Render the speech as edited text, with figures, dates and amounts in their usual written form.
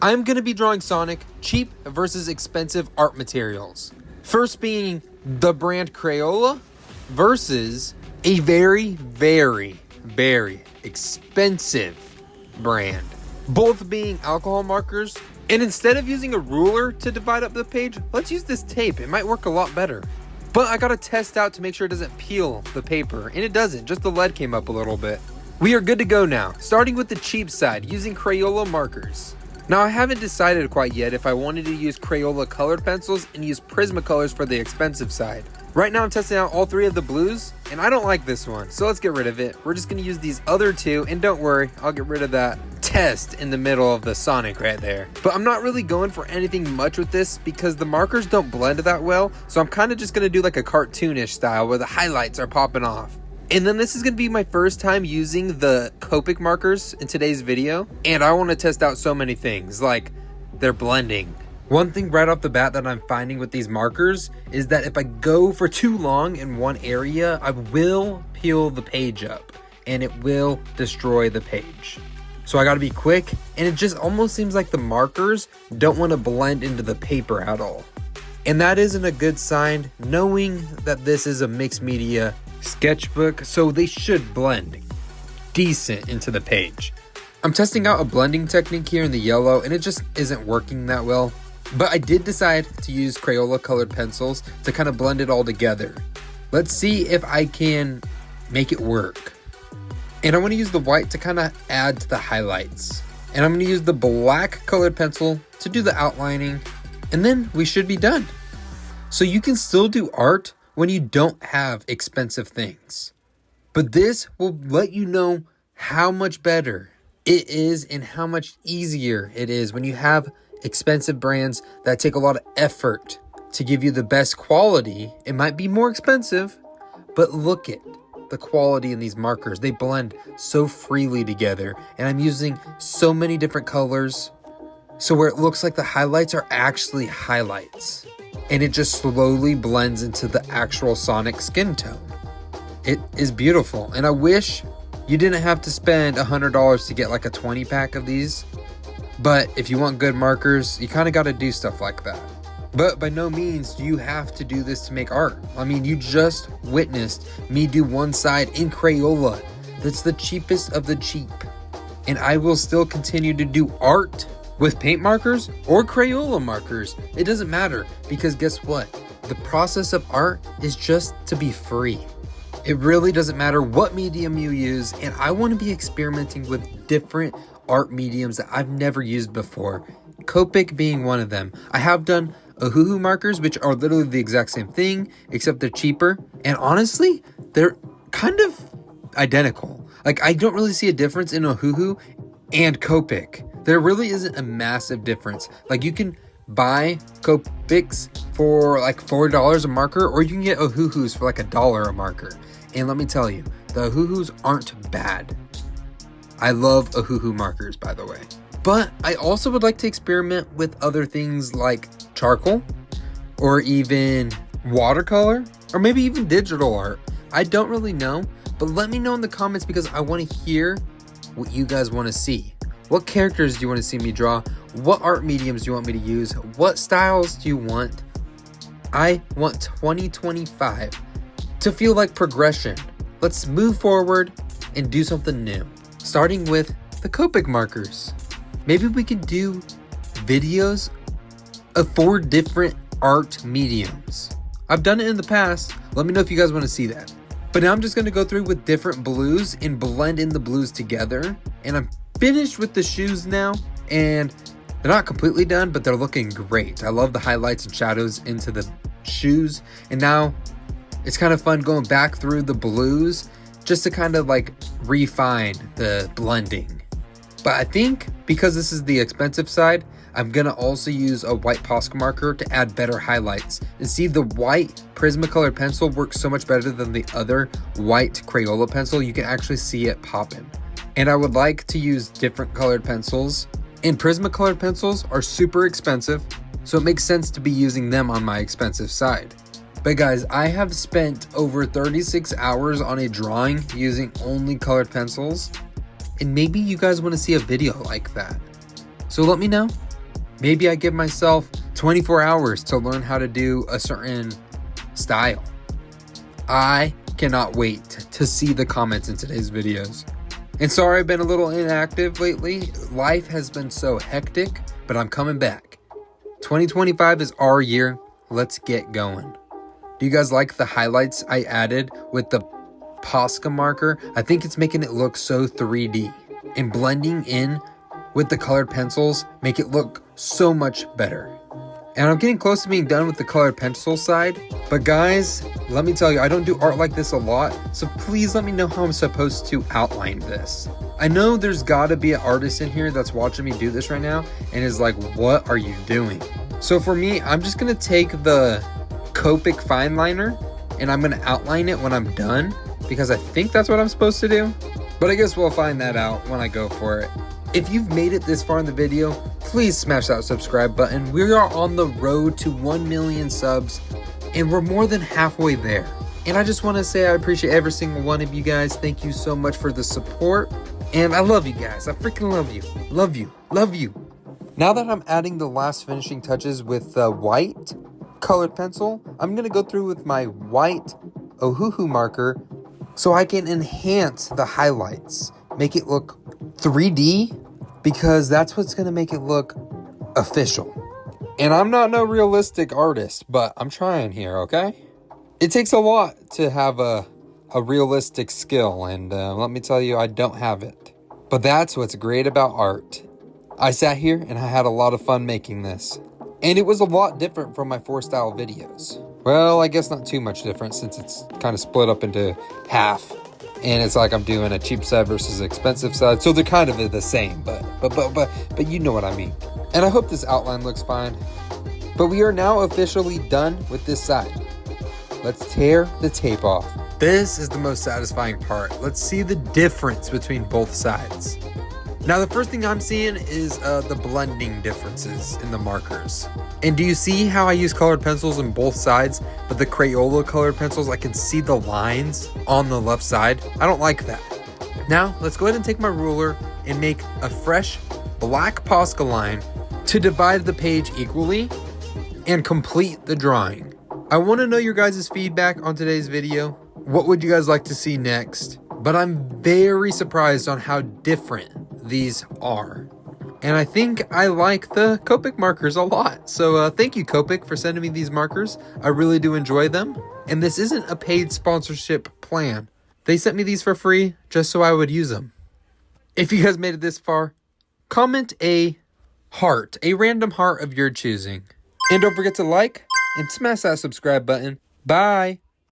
I'm going to be drawing Sonic cheap versus expensive art materials. First being the brand Crayola versus a very, very, very expensive brand. Both being alcohol markers. And instead of using a ruler to divide up the page, let's use this tape. It might work a lot better. But I gotta test out to make sure it doesn't peel the paper. And it doesn't, just the lead came up a little bit. We are good to go now, starting with the cheap side, using Crayola markers. Now I haven't decided quite yet if I wanted to use Crayola colored pencils and use Prismacolors for the expensive side. Right now I'm testing out all three of the blues, and I don't like this one, so let's get rid of it. We're just gonna use these other two, and don't worry, I'll get rid of that test in the middle of the Sonic right there. But I'm not really going for anything much with this because the markers don't blend that well, so I'm kind of just gonna do like a cartoonish style where the highlights are popping off. And then this is going to be my first time using the Copic markers in today's video, and I want to test out so many things, like their blending. One thing right off the bat that I'm finding with these markers is that if I go for too long in one area, I will peel the page up, and it will destroy the page. So I got to be quick, and it just almost seems like the markers don't want to blend into the paper at all. And that isn't a good sign, knowing that this is a mixed media sketchbook, so they should blend decent into the page. I'm testing out a blending technique here in the yellow, and it just isn't working that well. But I did decide to use Crayola colored pencils to kind of blend it all together. Let's see if I can make it work. And I want to use the white to kind of add to the highlights. And I'm going to use the black colored pencil to do the outlining, and then we should be done. So you can still do art when you don't have expensive things. But this will let you know how much better it is and how much easier it is when you have expensive brands that take a lot of effort to give you the best quality. It might be more expensive, but look at the quality in these markers. They blend so freely together, and I'm using so many different colors, so where it looks like the highlights are actually highlights. And it just slowly blends into the actual Sonic skin tone. It is beautiful, and I wish you didn't have to spend $100 to get like a 20 pack of these. But if you want good markers, you kind of got to do stuff like that. But by no means do you have to do this to make art. I mean, you just witnessed me do one side in Crayola. That's the cheapest of the cheap. And I will still continue to do art with paint markers or Crayola markers. It doesn't matter, because guess what? The process of art is just to be free. It really doesn't matter what medium you use, and I want to be experimenting with different art mediums that I've never used before. Copic being one of them. I have done Ohuhu markers, which are literally the exact same thing, except they're cheaper. And honestly, they're kind of identical. Like, I don't really see a difference in Ohuhu and Copic. There really isn't a massive difference. Like, you can buy Copics for like $4 a marker, or you can get Ohuhus for like $1 a marker. And let me tell you, the Ohuhus aren't bad. I love Ohuhu markers, by the way. But I also would like to experiment with other things like charcoal, or even watercolor, or maybe even digital art. I don't really know, but let me know in the comments, because I want to hear what you guys want to see. What characters do you want to see me draw? What art mediums do you want me to use? What styles do you want? I want 2025 to feel like progression. Let's move forward and do something new. Starting with the Copic markers. Maybe we could do videos of 4 different art mediums. I've done it in the past. Let me know if you guys want to see that. But now I'm just going to go through with different blues and blend in the blues together. And I'm finished with the shoes now, and they're not completely done, but they're looking great. I love the highlights and shadows into the shoes, and now it's kind of fun going back through the blues just to kind of like refine the blending. But I think because this is the expensive side, I'm gonna also use a white Posca marker to add better highlights. And see, the white Prismacolor pencil works so much better than the other white Crayola pencil. You can actually see it popping. And I would like to use different colored pencils. And Prismacolor pencils are super expensive, so it makes sense to be using them on my expensive side. But guys, I have spent over 36 hours on a drawing using only colored pencils, and maybe you guys want to see a video like that. So let me know Maybe I give myself 24 hours to learn how to do a certain style. I cannot wait to see the comments in today's videos. And sorry I've been a little inactive lately. Life has been so hectic, but I'm coming back. 2025 is our year. Let's get going. Do you guys like the highlights I added with the Posca marker? I think it's making it look so 3D. And blending in with the colored pencils make it look so much better. And I'm getting close to being done with the colored pencil side. But guys, let me tell you, I don't do art like this a lot. So please let me know how I'm supposed to outline this. I know there's gotta be an artist in here that's watching me do this right now and is like, what are you doing? So for me, I'm just gonna take the Copic fine liner and I'm gonna outline it when I'm done because I think that's what I'm supposed to do. But I guess we'll find that out when I go for it. If you've made it this far in the video, please smash that subscribe button. We are on the road to 1 million subs and we're more than halfway there. And I just want to say I appreciate every single one of you guys. Thank you so much for the support. And I love you guys. I freaking love you. Love you. Love you. Now that I'm adding the last finishing touches with the white colored pencil, I'm going to go through with my white Ohuhu marker so I can enhance the highlights. Make it look 3D because that's what's going to make it look official. And I'm not no realistic artist, but I'm trying here, okay? It takes a lot to have a realistic skill, and let me tell you, I don't have it. But that's what's great about art. I sat here and I had a lot of fun making this. And it was a lot different from my 4-style videos. Well, I guess not too much different since it's kind of split up into half. And it's like I'm doing a cheap side versus expensive side. So they're kind of the same, but you know what I mean. And I hope this outline looks fine. But we are now officially done with this side. Let's tear the tape off. This is the most satisfying part. Let's see the difference between both sides. Now the first thing I'm seeing is the blending differences in the markers. And do you see how I use colored pencils on both sides, but the Crayola colored pencils, I can see the lines on the left side? I don't like that. Now let's go ahead and take my ruler and make a fresh black Posca line to divide the page equally and complete the drawing. I want to know your guys' feedback on today's video. What would you guys like to see next? But I'm very surprised on how different these are. And I think I like the Copic markers a lot. So thank you, Copic, for sending me these markers. I really do enjoy them. And this isn't a paid sponsorship plan. They sent me these for free just so I would use them. If you guys made it this far, comment a heart, a random heart of your choosing. And don't forget to like and smash that subscribe button. Bye.